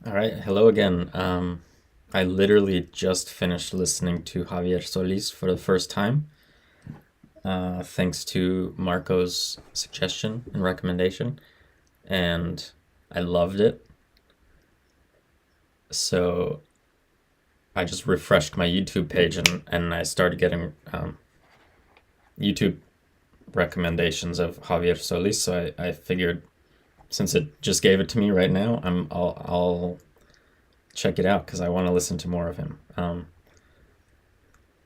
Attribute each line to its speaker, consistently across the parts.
Speaker 1: All right, hello again. I literally just finished listening to Javier Solis for the first time, thanks to Marco's suggestion and recommendation, and I loved it. So I just refreshed my YouTube page and I started getting YouTube recommendations of Javier Solis. So I figured since it just gave it to me right now, I'll check it out because I want to listen to more of him.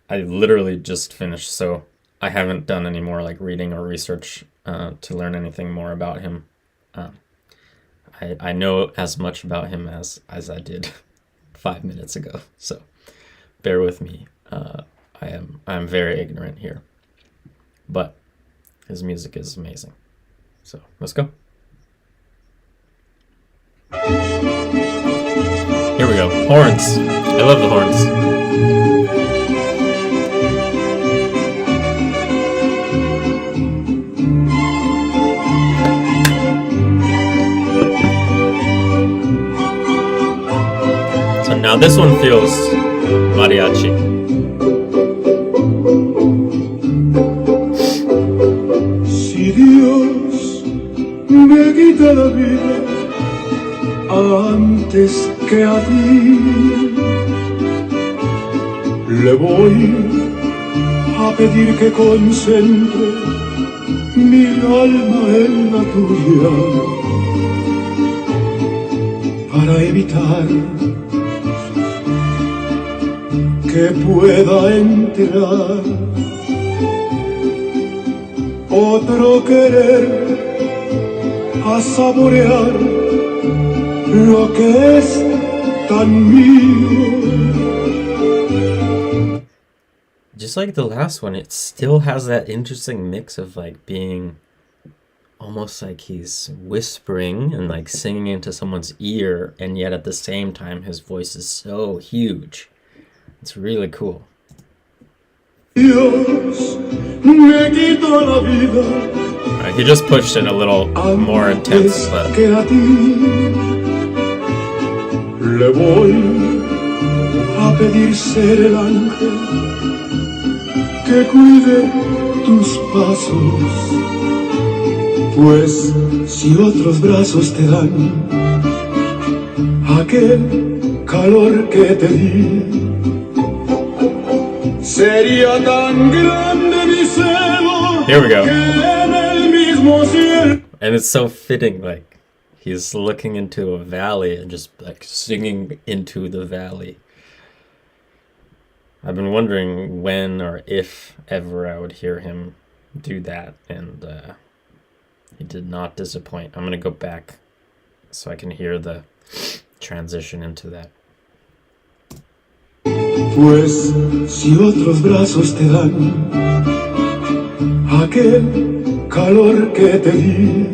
Speaker 1: I literally just finished, so I haven't done any more like reading or research to learn anything more about him. Uh, I know as much about him as I did 5 minutes ago, so bear with me. I'm very ignorant here, but his music is amazing. So let's go. Here we go. Horns. I love the horns. So now this one feels mariachi.
Speaker 2: Si Dios me quita la vida antes que a ti, le voy a pedir que concentre mi alma en la tuya para evitar que pueda entrar otro querer a saborear lo que es tan mío.
Speaker 1: Just like the last one, it still has that interesting mix of like being almost like he's whispering and like singing into someone's ear, and yet at the same time his voice is so huge. It's really cool.
Speaker 2: Dios me quitó la vida
Speaker 1: He just pushed it a little more intense,
Speaker 2: antes
Speaker 1: but
Speaker 2: que a ti. Le voy a pedir ser el ángel que cuide tus pasos, pues si otros brazos te dan aquel calor que te di, sería tan grande mi celo.
Speaker 1: Here we go.
Speaker 2: Que en el mismo cielo.
Speaker 1: and it's so fitting, like he's looking into a valley and just like singing into the valley. I've been wondering when or if ever I would hear him do that, and he did not disappoint. I'm gonna go back so I can hear the transition into that.
Speaker 2: Pues si otros brazos te dan aquel calor que te di,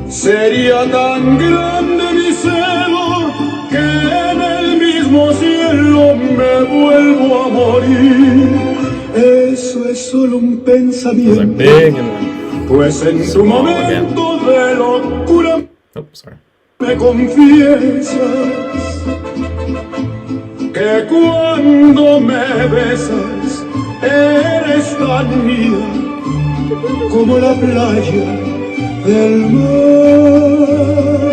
Speaker 2: sería tan grande mi celo que en el mismo cielo me vuelvo a morir. Eso es solo un
Speaker 1: It was like
Speaker 2: pensamiento,
Speaker 1: big and then
Speaker 2: pues en tu
Speaker 1: small again.
Speaker 2: momento de locura
Speaker 1: Oh, sorry.
Speaker 2: me confiesas que cuando me besas eres tan mía como la playa del mar.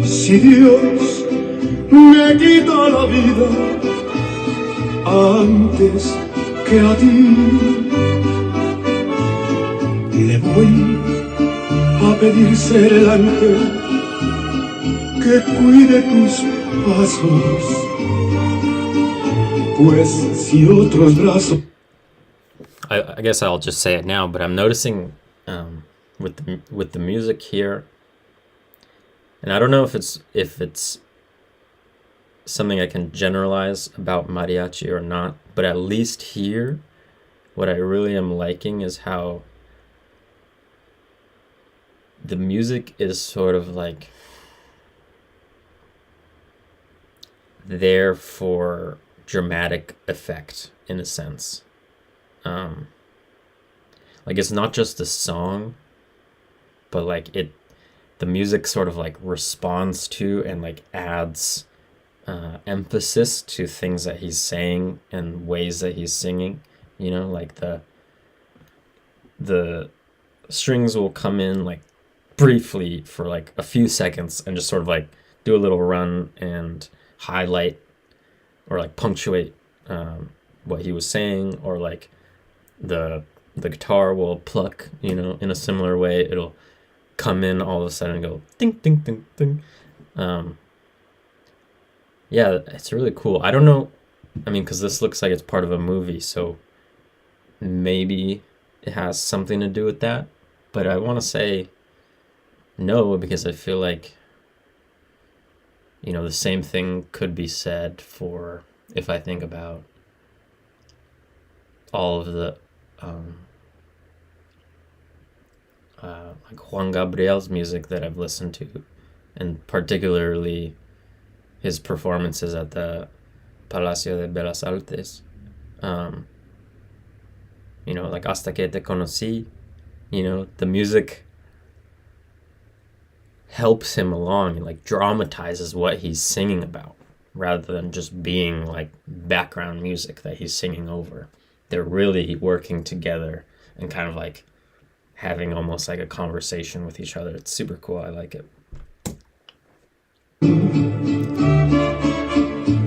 Speaker 2: Si Dios me quita la vida antes que a ti, le voy a pedir ser el ángel que cuide tus pasos, pues si otros brazos.
Speaker 1: I guess I'll just say it now, but I'm noticing with the music here, and I don't know if it's something I can generalize about mariachi or not, but at least here, what I really am liking is how the music is sort of like there for dramatic effect in a sense. Like it's not just a song, but like the music sort of like responds to and like adds emphasis to things that he's saying and ways that he's singing. You know, like the strings will come in like briefly for like a few seconds and just sort of like do a little run and highlight or like punctuate what he was saying, or like the guitar will pluck, you know, in a similar way. It'll come in all of a sudden and go ding ding ding ding. Yeah, it's really cool. I don't know, I mean, because this looks like it's part of a movie, so maybe it has something to do with that, but I want to say no, because I feel like, you know, the same thing could be said for, if I think about all of the like Juan Gabriel's music that I've listened to, and particularly his performances at the Palacio de Bellas Artes. You know, like Hasta que te conocí, you know, the music helps him along and like dramatizes what he's singing about, rather than just being like background music that he's singing over. They're really working together and kind of like having almost like a conversation with each other. It's super cool. I like it.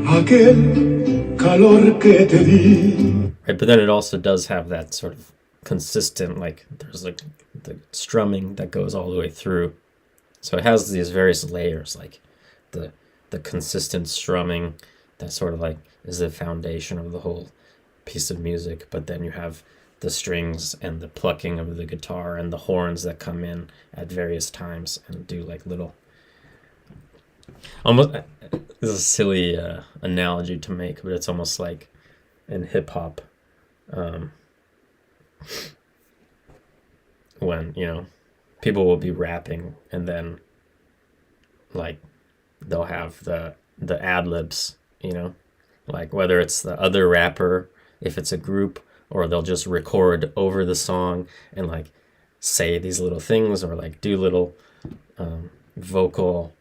Speaker 2: Aquel calor que te di.
Speaker 1: Right, but then it also does have that sort of consistent, like there's like the strumming that goes all the way through. So it has these various layers, like the consistent strumming that sort of like is the foundation of the whole piece of music, but then you have the strings and the plucking of the guitar and the horns that come in at various times and do like little, almost, this is a silly analogy to make, but it's almost like in hip-hop, when, you know, people will be rapping and then like they'll have the ad-libs, you know, like whether it's the other rapper, if it's a group, or they'll just record over the song and like say these little things, or like do little vocal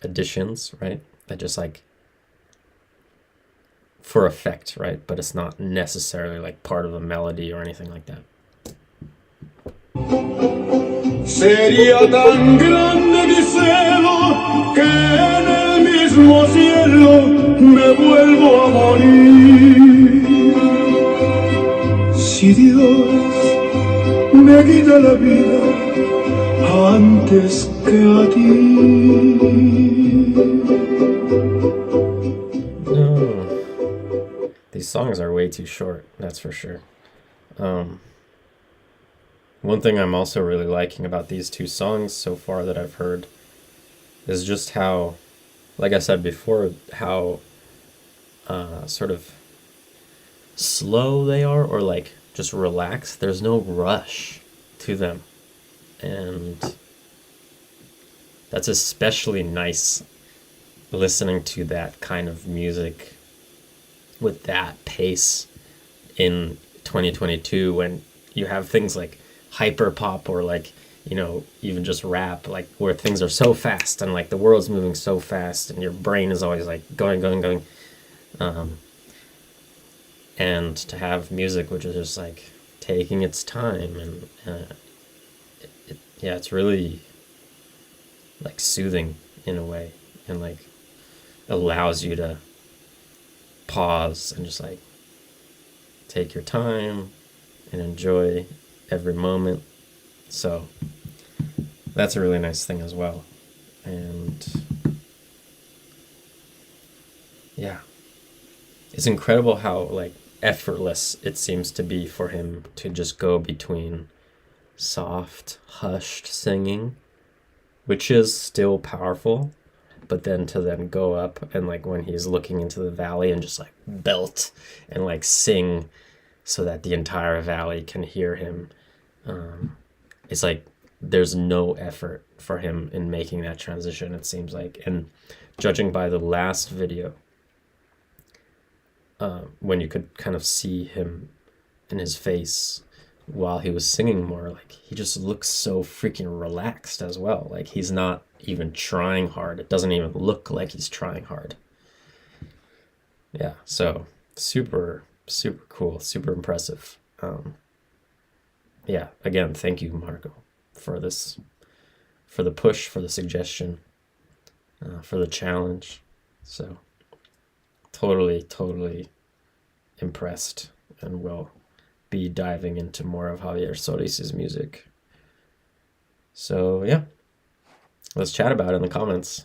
Speaker 1: additions, right? That just like for effect, right? But it's not necessarily like part of a melody or anything like that.
Speaker 2: Sería tan grande mi celo que en el mismo cielo me vuelvo a morir. Si Dios me quita la vida antes que a ti.
Speaker 1: No, these songs are way too short, that's for sure. One thing I'm also really liking about these two songs so far that I've heard is just how, like I said before, how sort of slow they are, or like just relaxed. There's no rush to them, and that's especially nice listening to that kind of music with that pace in 2022, when you have things like hyper pop, or like, you know, even just rap, like where things are so fast and like the world's moving so fast and your brain is always like going. And to have music which is just like taking its time, and it's really like soothing in a way, and like allows you to pause and just like take your time and enjoy every moment. So that's a really nice thing as well. And yeah, it's incredible how like effortless it seems to be for him to just go between soft, hushed singing, which is still powerful, but then to then go up and like when he's looking into the valley and just like belt and like sing so that the entire valley can hear him. It's like there's no effort for him in making that transition, it seems like. And judging by the last video, when you could kind of see him in his face while he was singing more, like he just looks so freaking relaxed as well. Like he's not even trying hard. It doesn't even look like he's trying hard. Yeah, so super, super cool, super impressive. Yeah, again, thank you, Marco, for this, for the push, for the suggestion, for the challenge. So totally, totally impressed, and will be diving into more of Javier Solis' music. So yeah, let's chat about it in the comments.